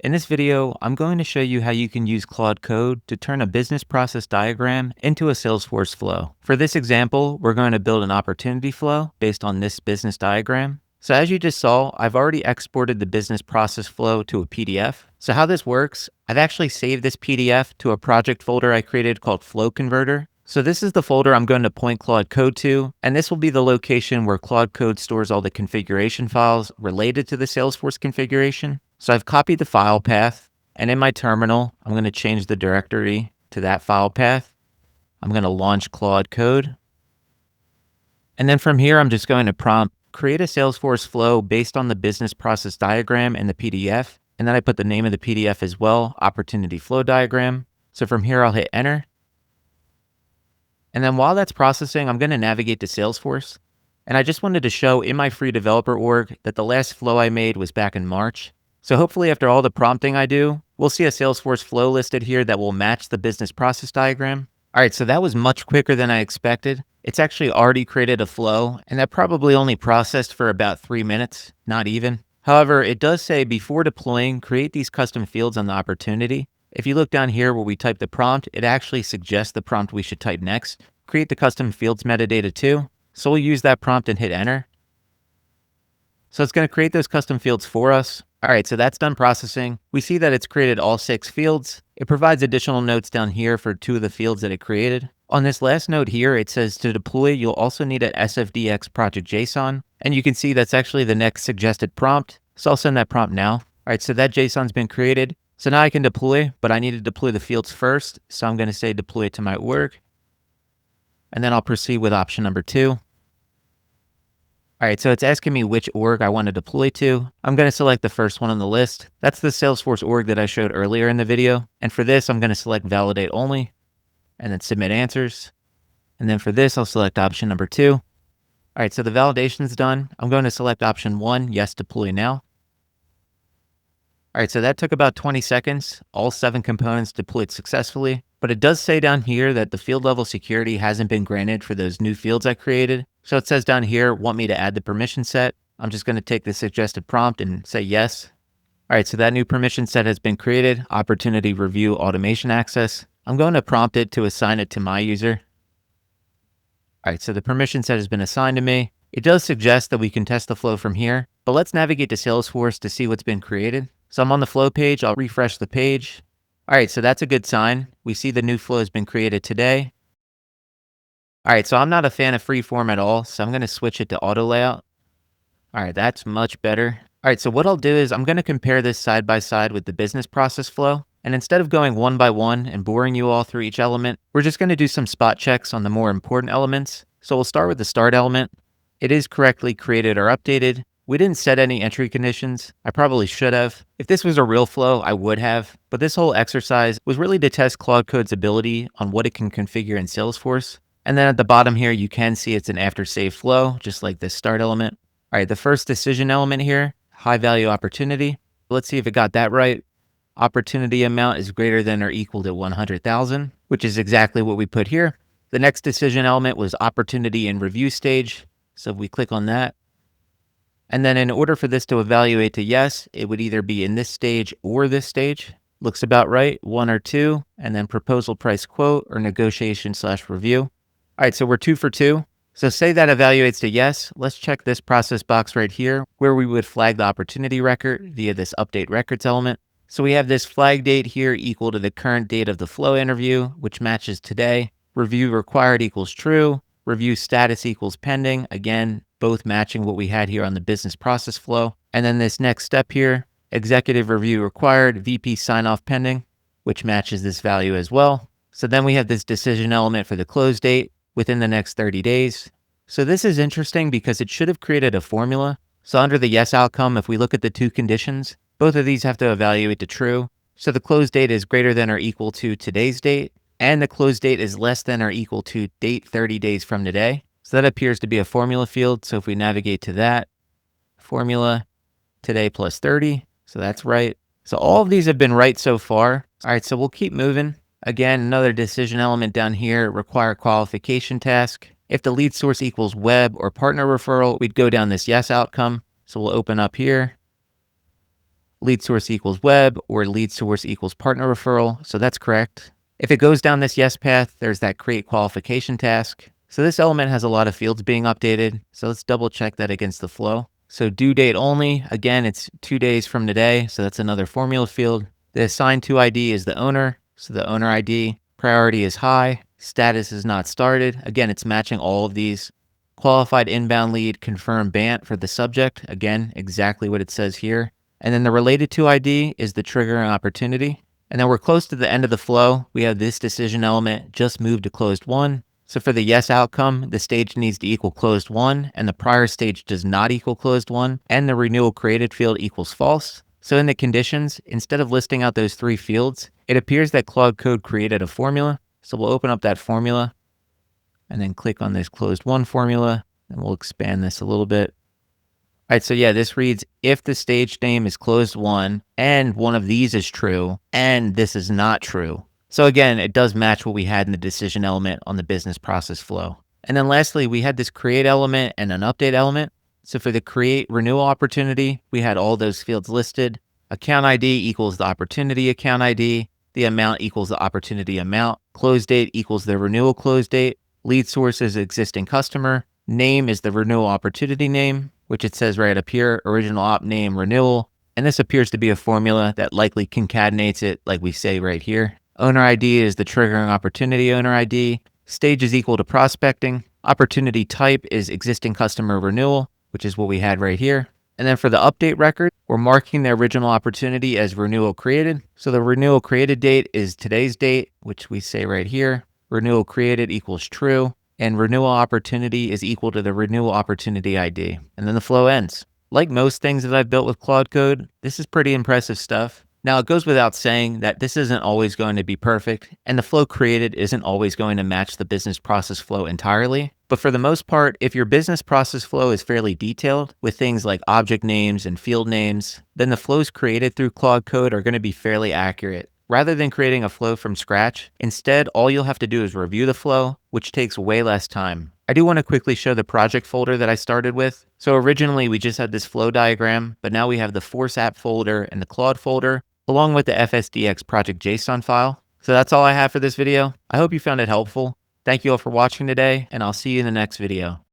In this video, I'm going to show you how you can use Claude Code to turn a business process diagram into a Salesforce flow. For this example, we're going to build an opportunity flow based on this business diagram. So as you just saw, I've already exported the business process flow to a PDF. So how this works, I've actually saved this PDF to a project folder I created called Flow Converter. So this is the folder I'm going to point Claude Code to, and this will be the location where Claude Code stores all the configuration files related to the Salesforce configuration. So I've copied the file path, and in my terminal, I'm going to change the directory to that file path. I'm going to launch Claude Code. And then from here, I'm just going to prompt create a Salesforce flow based on the business process diagram in the PDF. And then I put the name of the PDF as well, opportunity flow diagram. So from here, I'll hit enter. And then while that's processing, I'm going to navigate to Salesforce. And I just wanted to show in my free developer org that the last flow I made was back in March. So hopefully after all the prompting I do, we'll see a Salesforce flow listed here that will match the business process diagram. All right, so that was much quicker than I expected. It's actually already created a flow, and that probably only processed for about 3 minutes, not even. However, it does say before deploying, create these custom fields on the opportunity. If you look down here where we type the prompt, it actually suggests the prompt we should type next. Create the custom fields metadata too. So we'll use that prompt and hit enter. So it's going to create those custom fields for us. All right, so that's done processing. We see that it's created all 6 fields. It provides additional notes down here for 2 of the fields that it created. On this last note here, it says to deploy, you'll also need an SFDX project JSON. And you can see that's actually the next suggested prompt. So I'll send that prompt now. All right, so that JSON's been created. So now I can deploy, but I need to deploy the fields first. So I'm going to say deploy to my org. And then I'll proceed with option number 2. All right, so it's asking me which org I want to deploy to. I'm going to select the first one on the list. That's the Salesforce org that I showed earlier in the video. And for this, I'm going to select validate only and then submit answers. And then for this, I'll select option number 2. All right, so the validation's done. I'm going to select option 1, yes, deploy now. All right, so that took about 20 seconds. All 7 components deployed successfully, but it does say down here that the field level security hasn't been granted for those new fields I created. So it says down here, want me to add the permission set. I'm just going to take the suggested prompt and say yes. All right, so that new permission set has been created, opportunity review automation access. I'm going to prompt it to assign it to my user. All right, so the permission set has been assigned to me. It does suggest that we can test the flow from here, but let's navigate to Salesforce to see what's been created. So I'm on the flow page, I'll refresh the page. All right, so that's a good sign. We see the new flow has been created today. All right, so I'm not a fan of freeform at all, so I'm going to switch it to auto layout. All right, that's much better. All right, so what I'll do is I'm going to compare this side by side with the business process flow. And instead of going one by one and boring you all through each element, we're just going to do some spot checks on the more important elements. So we'll start with the start element. It is correctly created or updated. We didn't set any entry conditions. I probably should have. If this was a real flow, I would have. But this whole exercise was really to test Claude Code's ability on what it can configure in Salesforce. And then at the bottom here, you can see it's an after save flow, just like this start element. All right, the first decision element here, high value opportunity. Let's see if it got that right. Opportunity amount is greater than or equal to 100,000, which is exactly what we put here. The next decision element was opportunity in review stage. So if we click on that, and then in order for this to evaluate to yes, it would either be in this stage or this stage. Looks about right, 1 or 2, and then proposal price quote or negotiation/review. All right, so we're 2 for 2. So say that evaluates to yes. Let's check this process box right here where we would flag the opportunity record via this update records element. So we have this flag date here equal to the current date of the flow interview, which matches today. Review required equals true. Review status equals pending. Again, both matching what we had here on the business process flow. And then this next step here, executive review required, VP sign off pending, which matches this value as well. So then we have this decision element for the close date within the next 30 days. So this is interesting because it should have created a formula. So under the yes outcome, if we look at the 2 conditions, both of these have to evaluate to true. So the close date is greater than or equal to today's date, and the close date is less than or equal to date 30 days from today. So that appears to be a formula field. So if we navigate to that, formula today plus 30. So that's right. So all of these have been right so far. All right, so we'll keep moving. Again, another decision element down here, require qualification task. If the lead source equals web or partner referral, we'd go down this yes outcome. So we'll open up here. lead source equals web, or lead source equals partner referral. So that's correct. If it goes down this yes path, there's that create qualification task. So this element has a lot of fields being updated. So let's double check that against the flow. So due date only, again, it's 2 days from today. So that's another formula field. The assigned to ID is the owner. So the owner ID, priority is high, status is not started. Again, it's matching all of these. Qualified inbound lead, confirm BANT for the subject. Again, exactly what it says here. And then the related to ID is the triggering opportunity. And then we're close to the end of the flow. We have this decision element just moved to closed one. So for the yes outcome, the stage needs to equal closed one, and the prior stage does not equal closed one, and the renewal created field equals false. So in the conditions, instead of listing out those 3 fields, it appears that Claude Code created a formula. So we'll open up that formula and then click on this closed one formula, and we'll expand this a little bit. All right, so yeah, this reads, if the stage name is closed one and one of these is true and this is not true. So again, it does match what we had in the decision element on the business process flow. And then lastly, we had this create element and an update element. So for the create renewal opportunity, we had all those fields listed. Account ID equals the opportunity account ID. The amount equals the opportunity amount. Close date equals the renewal close date. Lead source is existing customer. Name is the renewal opportunity name, which it says right up here, original op name renewal. And this appears to be a formula that likely concatenates it like we say right here. Owner ID is the triggering opportunity owner ID. Stage is equal to prospecting. Opportunity type is existing customer renewal, which is what we had right here. And then for the update record, we're marking the original opportunity as renewal created. So the renewal created date is today's date, which we say right here. Renewal created equals true. And renewal opportunity is equal to the renewal opportunity ID. And then the flow ends. Like most things that I've built with Claude Code, this is pretty impressive stuff. Now, it goes without saying that this isn't always going to be perfect, and the flow created isn't always going to match the business process flow entirely. But for the most part, if your business process flow is fairly detailed with things like object names and field names, then the flows created through Claude Code are going to be fairly accurate. Rather than creating a flow from scratch, instead, all you'll have to do is review the flow, which takes way less time. I do want to quickly show the project folder that I started with. So originally we just had this flow diagram, but now we have the Force app folder and the Claude folder, along with the FSDX project JSON file. So that's all I have for this video. I hope you found it helpful. Thank you all for watching today, and I'll see you in the next video.